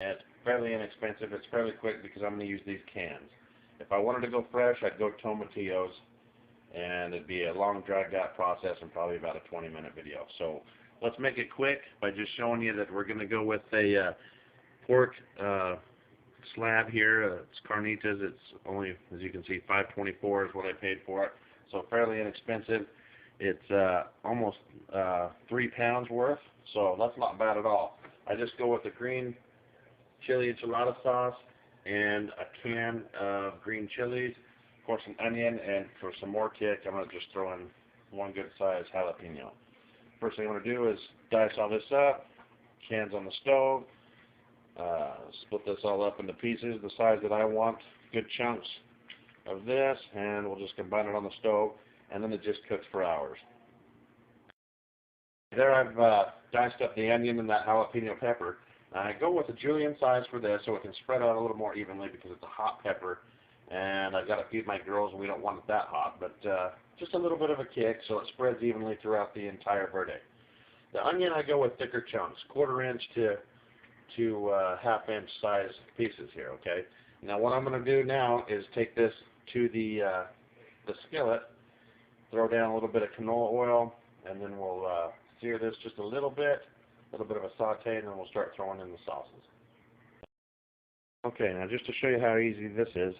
And it's fairly inexpensive. It's fairly quick because I'm going to use these cans. If I wanted to go fresh, I'd go tomatillos, and it'd be a long dragged out process and probably about a 20-minute video. So let's make it quick by just showing you that we're going to go with a pork slab here. It's carnitas. It's only, as you can see, $5.24 is what I paid for it. So fairly inexpensive. It's almost 3 pounds worth, so that's not bad at all. I just go with the green chili enchilada sauce and a can of green chilies, of course an onion, and for some more kick, I'm going to just throw in one good size jalapeno. First thing I'm going to do is dice all this up, cans on the stove, split this all up into pieces the size that I want, good chunks of this, and we'll just combine it on the stove, and then it just cooks for hours. There I've diced up the onion and that jalapeno pepper. I go with a julienne size for this so it can spread out a little more evenly because it's a hot pepper, and I've got to feed my girls and we don't want it that hot, but just a little bit of a kick so it spreads evenly throughout the entire verde. The onion I go with thicker chunks, 1/4 inch to 1/2 inch size pieces here, okay? Now what I'm going to do now is take this to the skillet, throw down a little bit of canola oil, and then we'll sear this just a little bit of a saute, and then we'll start throwing in the sauces. Okay, now just to show you how easy this is,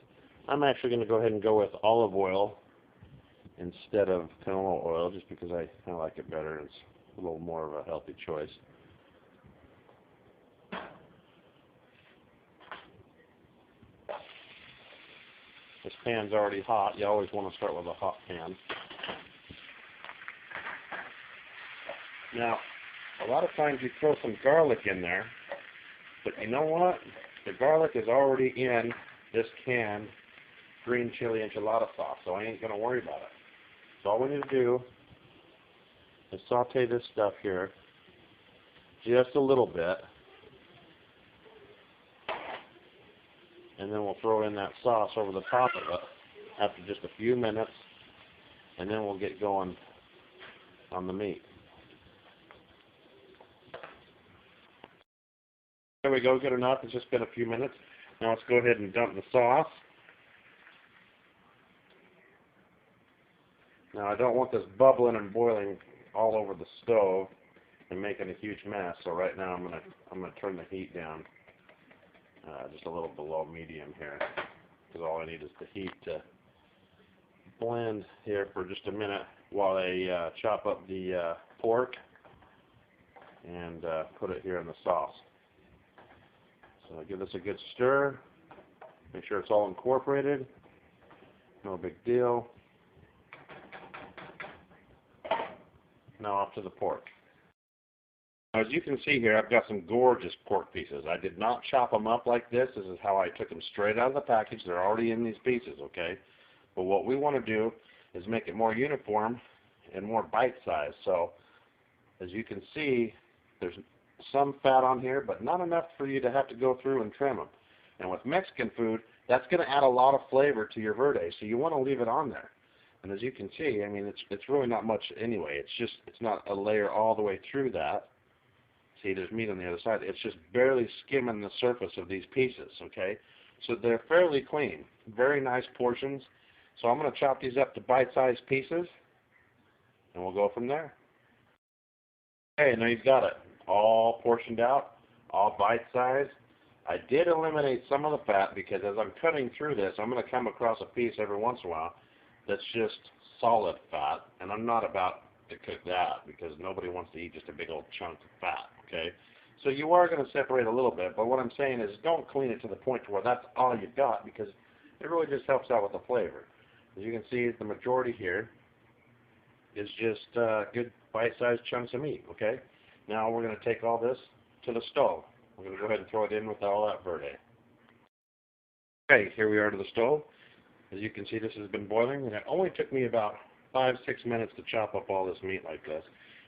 I'm actually going to go ahead and go with olive oil instead of canola oil, just because I kind of like it better. It's a little more of a healthy choice. This pan's already hot. You always want to start with a hot pan. Now, a lot of times you throw some garlic in there, but you know what? The garlic is already in this canned green chili enchilada sauce, so I ain't going to worry about it. So all we need to do is saute this stuff here just a little bit, and then we'll throw in that sauce over the top of it after just a few minutes, and then we'll get going on the meat. There we go, good enough. It's just been a few minutes. Now let's go ahead and dump the sauce. Now I don't want this bubbling and boiling all over the stove and making a huge mess. So right now I'm gonna turn the heat down just a little below medium here, because all I need is the heat to blend here for just a minute while I chop up the pork and put it here in the sauce. So give this a good stir. Make sure it's all incorporated. No big deal. Now off to the pork. Now, as you can see here, I've got some gorgeous pork pieces. I did not chop them up like this. This is how I took them straight out of the package. They're already in these pieces, okay? But what we want to do is make it more uniform and more bite-sized. So as you can see, there's some fat on here, but not enough for you to have to go through and trim them. And with Mexican food, that's going to add a lot of flavor to your verde, so you want to leave it on there. And as you can see, I mean, it's really not much anyway. It's not a layer all the way through that. See, there's meat on the other side. It's just barely skimming the surface of these pieces, okay? So they're fairly clean, very nice portions. So I'm going to chop these up to bite-sized pieces, and we'll go from there. Okay, now you've got it all portioned out, all bite-sized. I did eliminate some of the fat because as I'm cutting through this, I'm going to come across a piece every once in a while that's just solid fat, and I'm not about to cook that because nobody wants to eat just a big old chunk of fat, okay? So you are going to separate a little bit, but what I'm saying is don't clean it to the point to where that's all you've got, because it really just helps out with the flavor. As you can see, the majority here is just good bite-sized chunks of meat, okay? Now we're going to take all this to the stove. We're going to go ahead and throw it in with all that verde. Okay, here we are to the stove. As you can see, this has been boiling, and it only took me about 5-6 minutes to chop up all this meat like this.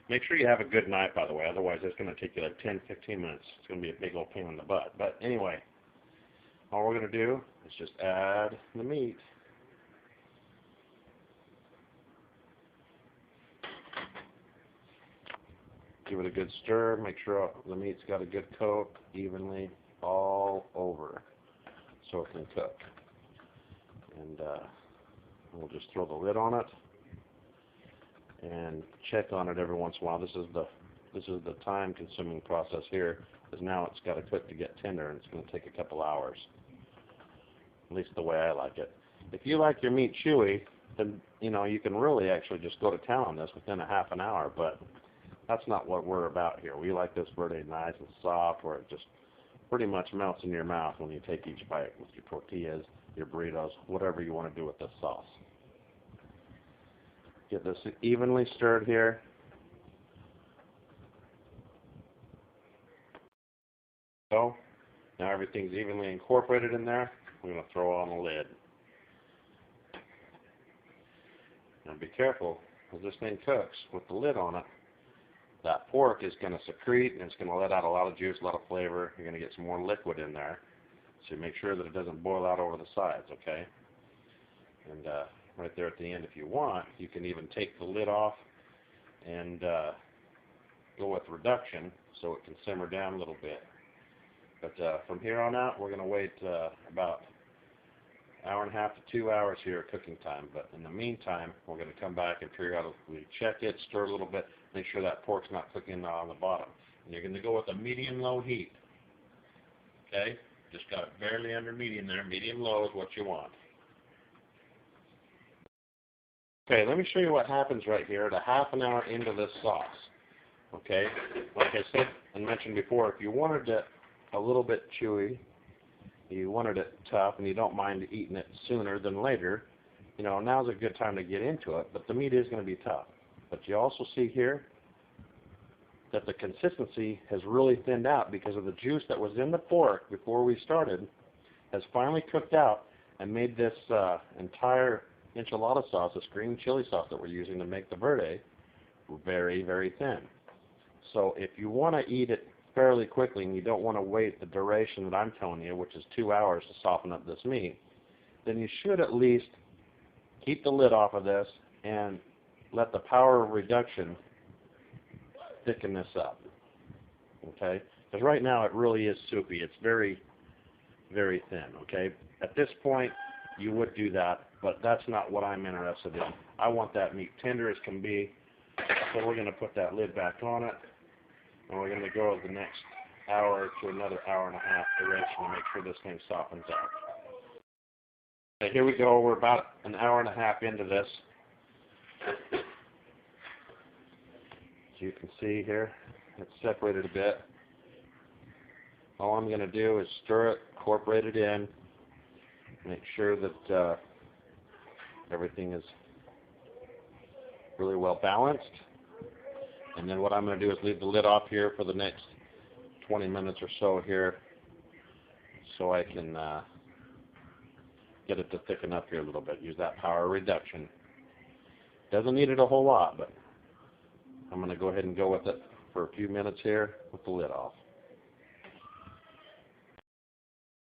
Make sure you have a good knife, by the way, otherwise it's going to take you like 10-15 minutes. It's going to be a big old pain in the butt. But anyway, all we're going to do is just add the meat. Give it a good stir, make sure the meat's got a good coat evenly. all over so it can cook. And we'll just throw the lid on it and check on it every once in a while. This is the time-consuming process here, because now it's got to cook to get tender, and it's going to take a couple hours. At least the way I like it. If you like your meat chewy, then you can really actually just go to town on this within a half an hour. But that's not what we're about here. We like this Verde nice and soft, where it just pretty much melts in your mouth when you take each bite with your tortillas, your burritos, whatever you want to do with this sauce. Get this evenly stirred here. So now everything's evenly incorporated in there. We're going to throw on the lid. Now be careful, as this thing cooks with the lid on it, that pork is going to secrete and it's going to let out a lot of juice, a lot of flavor. You're going to get some more liquid in there. So make sure that it doesn't boil out over the sides, okay? And right there at the end, if you want, you can even take the lid off and go with reduction so it can simmer down a little bit. But from here on out, we're going to wait about an hour and a half to 2 hours here at cooking time. But in the meantime, we're going to come back and periodically check it, stir a little bit, make sure that pork's not cooking on the bottom. And you're going to go with a medium-low heat. Okay? Just got it barely under medium there. Medium-low is what you want. Okay, let me show you what happens right here at a half an hour into this sauce. Okay? Like I said and mentioned before, if you wanted it a little bit chewy, you wanted it tough, and you don't mind eating it sooner than later, now's a good time to get into it, but the meat is going to be tough. But you also see here that the consistency has really thinned out because of the juice that was in the pork before we started has finally cooked out and made this entire enchilada sauce, this green chili sauce that we're using to make the Verde, very, very thin. So if you want to eat it fairly quickly and you don't want to wait the duration that I'm telling you, which is 2 hours to soften up this meat, then you should at least keep the lid off of this and let the power of reduction thicken this up. Okay? Because right now it really is soupy. It's very, very thin. Okay? At this point, you would do that, but that's not what I'm interested in. I want that meat tender as can be, so we're going to put that lid back on it, and we're going to go the next hour to another hour and a half duration to make sure this thing softens out. Okay, here we go. We're about an hour and a half into this. As you can see here, it's separated a bit. All I'm going to do is stir it, incorporate it in, make sure that everything is really well balanced. And then what I'm going to do is leave the lid off here for the next 20 minutes or so here so I can get it to thicken up here a little bit. Use that power reduction. Doesn't need it a whole lot, but I'm going to go ahead and go with it for a few minutes here with the lid off.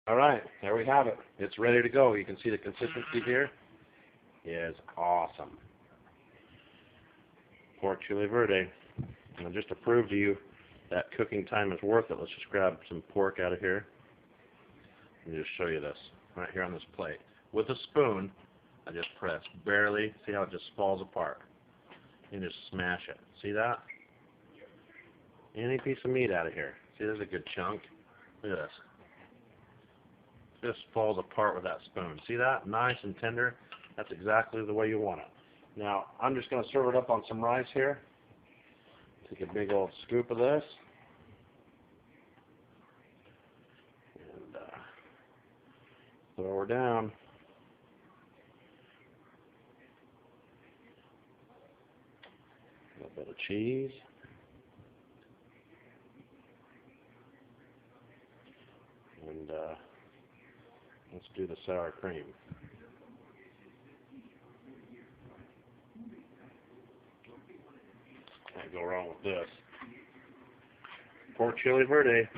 All right, there we have it. It's ready to go. You can see the consistency here is awesome. Pork chili verde. And just to prove to you that cooking time is worth it, let's just grab some pork out of here and just show you this right here on this plate. With a spoon, I just press barely. See how it just falls apart? And just smash it. See that? Any piece of meat out of here. See, there's a good chunk. Look at this. Just falls apart with that spoon. See that? Nice and tender. That's exactly the way you want it. Now, I'm just going to serve it up on some rice here. Take a big old scoop of this. And throw her down. A little bit of cheese. And let's do the sour cream. Can't go wrong with this. Pork chili verde.